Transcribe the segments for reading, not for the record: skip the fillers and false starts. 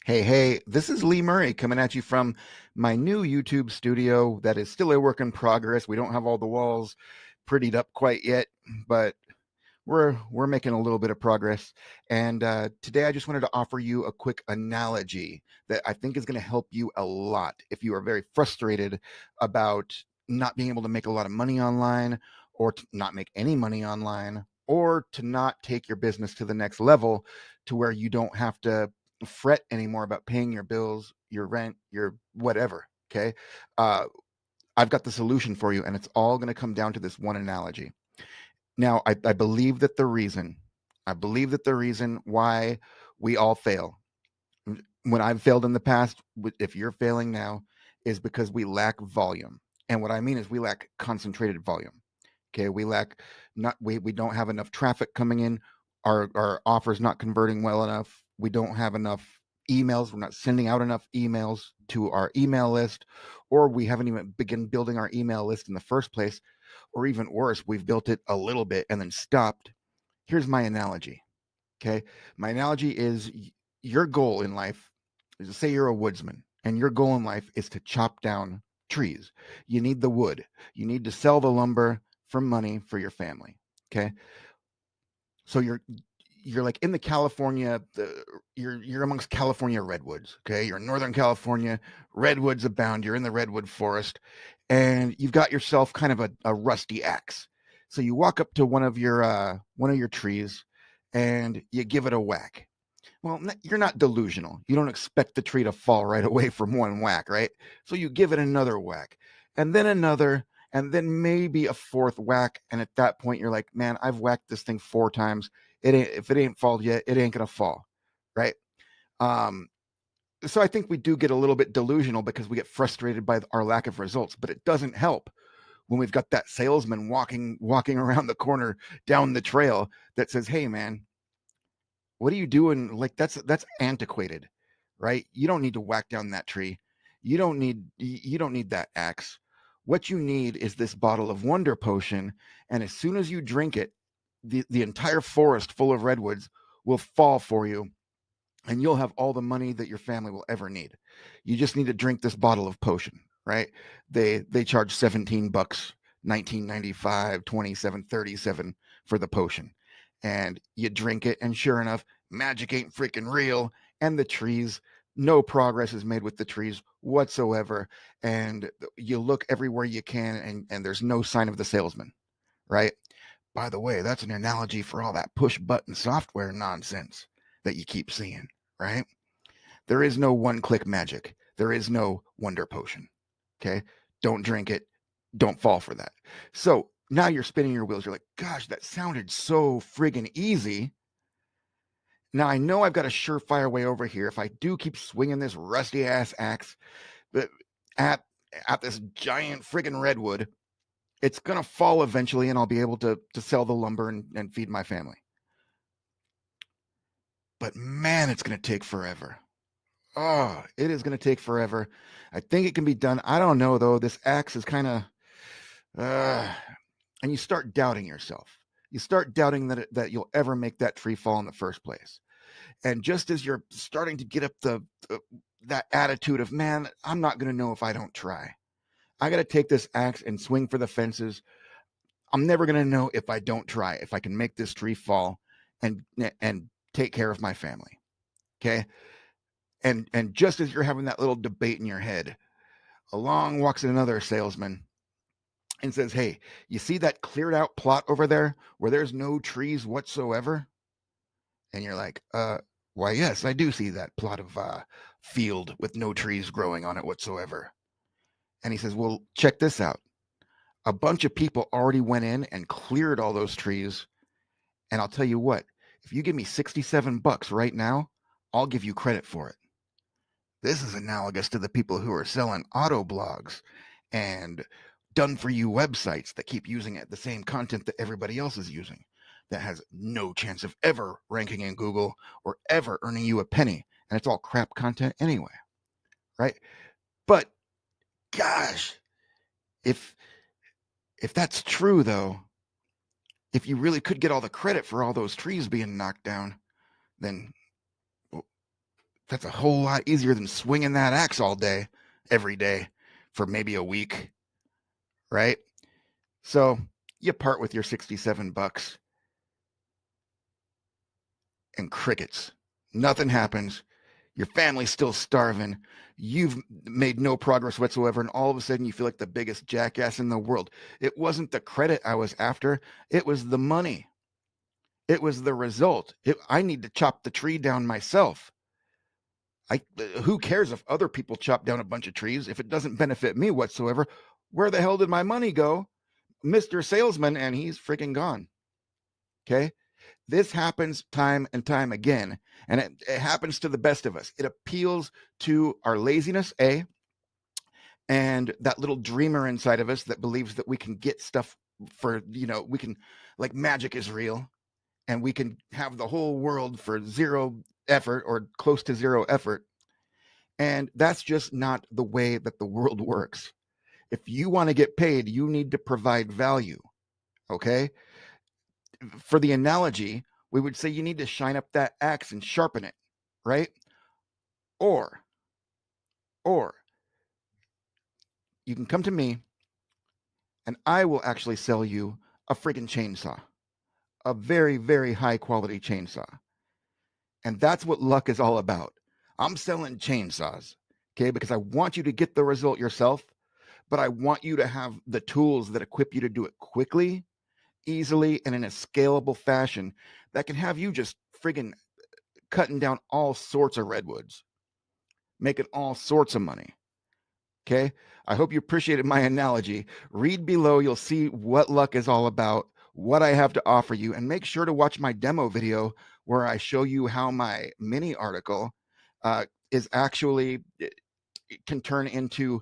Hey, this is Lee Murray coming at you from my new YouTube studio that is still a work in progress. We don't have all the walls prettied up quite yet, but we're making a little bit of progress. And today I just wanted to offer you a quick analogy that I think is going to help you a lot if you are very frustrated about not being able to make a lot of money online, or to not make any money online, or to not take your business to the next level to where you don't have to fret anymore about paying your bills, your rent, your whatever. Okay. Uh, I've got the solution for you, and it's all going to come down to this one analogy. Now, I believe that the reason why we all fail, when I've failed in the past, if you're failing now, is because we lack volume. And what I mean is we lack concentrated volume. Okay, we lack not we don't have enough traffic coming in. Our offers not converting well enough. We don't have enough emails. We're not sending out enough emails to our email list, or we haven't even begun building our email list in the first place, or even worse, we've built it a little bit and then stopped. Here's my analogy. Okay, my analogy is your goal in life is to say you're a woodsman, and your goal in life is to chop down trees. You need the wood. You need to sell the lumber for money for your family. Okay, so you're like in the California, you're amongst California redwoods. Okay, you're in Northern California, redwoods abound. You're in the redwood forest, and you've got yourself kind of a rusty axe. So you walk up to one of your trees, and you give it a whack. Well, you're not delusional. You don't expect the tree to fall right away from one whack, right? So you give it another whack, and then another, and then maybe a fourth whack. And at that point, you're like, man, I've whacked this thing 4 times. If it ain't fall yet, it ain't gonna fall, right? Um, so I think we do get a little bit delusional because we get frustrated by our lack of results, but it doesn't help when we've got that salesman walking around the corner down the trail that says, "Hey, man, what are you doing? Like that's antiquated, right? You don't need to whack down that tree. You don't need that axe. What you need is this bottle of Wonder Potion, and as soon as you drink it, the entire forest full of redwoods will fall for you, and you'll have all the money that your family will ever need. You just need to drink this bottle of potion, right? They charge $17, 19.95, 27, 37 for the potion. And you drink it, and sure enough, magic ain't freaking real, and the trees, no progress is made with the trees whatsoever. And you look everywhere you can, and there's no sign of the salesman, right? By the way, that's an analogy for all that push button software nonsense that you keep seeing, right? There is no one click magic. There is no Wonder Potion. Okay. Don't drink it. Don't fall for that. So now you're spinning your wheels. You're like, gosh, that sounded so friggin' easy. Now I know I've got a surefire way over here. If I do keep swinging this rusty ass axe but at at this giant friggin' redwood, it's gonna fall eventually, and I'll be able to sell the lumber and feed my family. But man, it's gonna take forever. Oh, it is going to take forever. I think it can be done. I don't know though. This axe is kind of, uh, and you start doubting yourself. You start doubting that you'll ever make that tree fall in the first place. And just as you're starting to get up that attitude of, man, I'm not going to know if I don't try. I got to take this axe and swing for the fences. I'm never going to know if I don't try. If I can make this tree fall and take care of my family. Okay. And just as you're having that little debate in your head, along walks another salesman and says, "Hey, you see that cleared out plot over there where there's no trees whatsoever?" And you're like, why, yes, I do see that plot of field with no trees growing on it whatsoever." And he says, "Well, check this out. A bunch of people already went in and cleared all those trees. And I'll tell you what, if you give me $67 right now, I'll give you credit for it." This is analogous to the people who are selling auto blogs and done for you websites that keep using the same content that everybody else is using, that has no chance of ever ranking in Google or ever earning you a penny. And it's all crap content anyway, right? But gosh, if if that's true though, if you really could get all the credit for all those trees being knocked down, then That's a whole lot easier than swinging that axe all day, every day, for maybe a week, right? So you part with your $67 and crickets. Nothing happens. Your family's still starving. You've made no progress whatsoever. And all of a sudden, you feel like the biggest jackass in the world. It wasn't the credit I was after, it was the money. It was the result. I need to chop the tree down myself. Who cares if other people chop down a bunch of trees? If it doesn't benefit me whatsoever, where the hell did my money go? Mr. Salesman, and he's freaking gone. Okay. This happens time and time again, and it happens to the best of us. It appeals to our laziness, and that little dreamer inside of us that believes that we can get stuff for, we can, like, magic is real, and we can have the whole world for zero effort or close to zero effort. And that's just not the way that the world works. If you want to get paid, you need to provide value. Okay. For the analogy, we would say you need to shine up that axe and sharpen it, right? Or, or you can come to me and I will actually sell you a friggin' chainsaw, a very, very high quality chainsaw. And that's what luck is all about. I'm selling chainsaws, okay, because I want you to get the result yourself, but I want you to have the tools that equip you to do it quickly, easily, and in a scalable fashion that can have you just friggin' cutting down all sorts of redwoods, making all sorts of money. Okay. I hope you appreciated my analogy. Read below. You'll see what luck is all about, what I have to offer you, and make sure to watch my demo video where I show you how my mini article is actually, it can turn into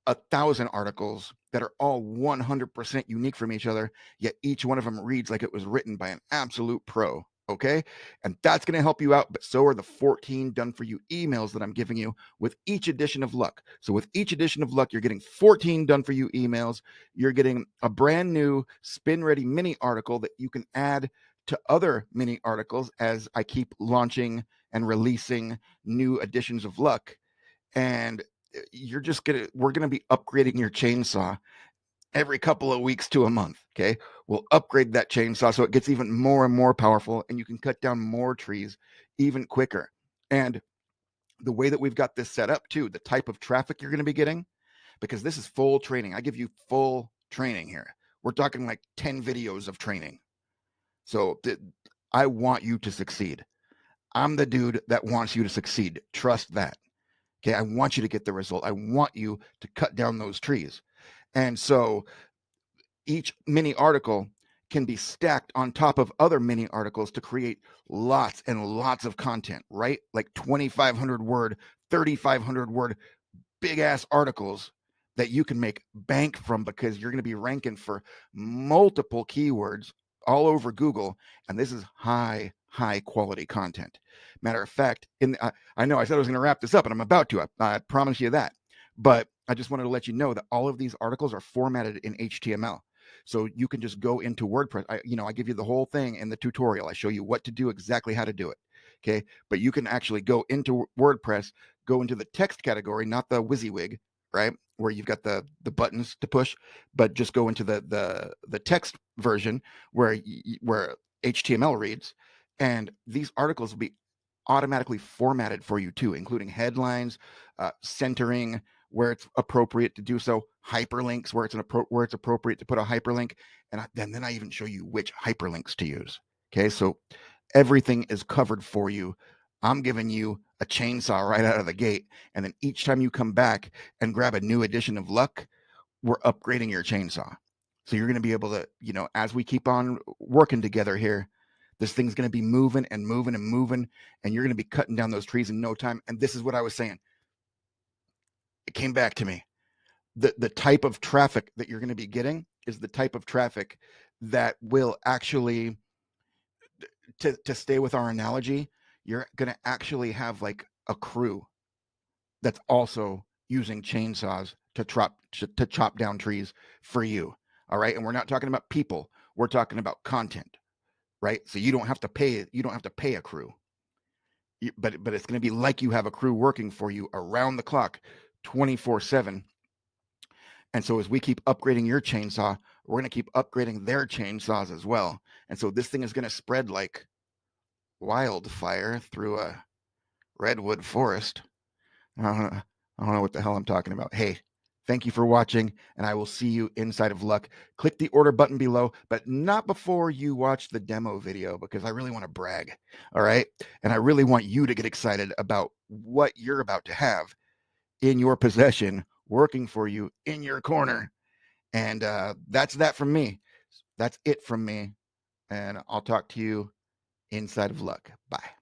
1,000 articles that are all 100% unique from each other, yet each one of them reads like it was written by an absolute pro. Okay. And that's going to help you out. But so are the 14 done for you emails that I'm giving you with each edition of Luck. So with each edition of Luck, you're getting 14 done for you emails. You're getting a brand new spin ready mini article that you can add to other mini articles as I keep launching and releasing new editions of Luck. And we're gonna be upgrading your chainsaw every couple of weeks to a month. Okay. We'll upgrade that chainsaw so it gets even more and more powerful and you can cut down more trees even quicker. And the way that we've got this set up too, the type of traffic you're going to be getting, because this is full training. I give you full training here. We're talking like 10 videos of training. So I want you to succeed. I'm the dude that wants you to succeed. Trust that. Okay. I want you to get the result. I want you to cut down those trees. And so each mini article can be stacked on top of other mini articles to create lots and lots of content, right? Like 2,500 word, 3,500 word, big ass articles that you can make bank from because you're going to be ranking for multiple keywords all over Google. And this is high quality content. Matter of fact, I know I said I was going to wrap this up, and I'm about to. I promise you that. But I just wanted to let you know that all of these articles are formatted in HTML. So you can just go into WordPress. I give you the whole thing in the tutorial. I show you what to do, exactly how to do it. Okay. But you can actually go into WordPress, go into the text category, not the WYSIWYG, right? Where you've got the buttons to push, but just go into the text version where HTML reads, and these articles will be automatically formatted for you too, including headlines, centering where it's appropriate to do so, hyperlinks where it's appropriate to put a hyperlink, and then I even show you which hyperlinks to use. Okay, so everything is covered for you. I'm giving you a chainsaw right out of the gate, and then each time you come back and grab a new edition of Luck, we're upgrading your chainsaw. So you're going to be able to, as we keep on working together here, this thing's going to be moving and moving and moving, and you're going to be cutting down those trees in no time. And this is what I was saying. It came back to me. The type of traffic that you're going to be getting is the type of traffic that will actually, to stay with our analogy, you're going to actually have like a crew that's also using chainsaws to chop down trees for you. All right. And we're not talking about people. We're talking about content, right? So you don't have to pay a crew. but it's going to be like you have a crew working for you around the clock, 24/7. And so as we keep upgrading your chainsaw, we're going to keep upgrading their chainsaws as well. And so this thing is going to spread like wildfire through a redwood forest. I don't know what the hell I'm talking about. Hey, thank you for watching, and I will see you inside of Luck. Click the order button below, but not before you watch the demo video, because I really want to brag. All right. And I really want you to get excited about what you're about to have in your possession, working for you in your corner. And that's that from me. That's it from me. And I'll talk to you inside of Luck. Bye.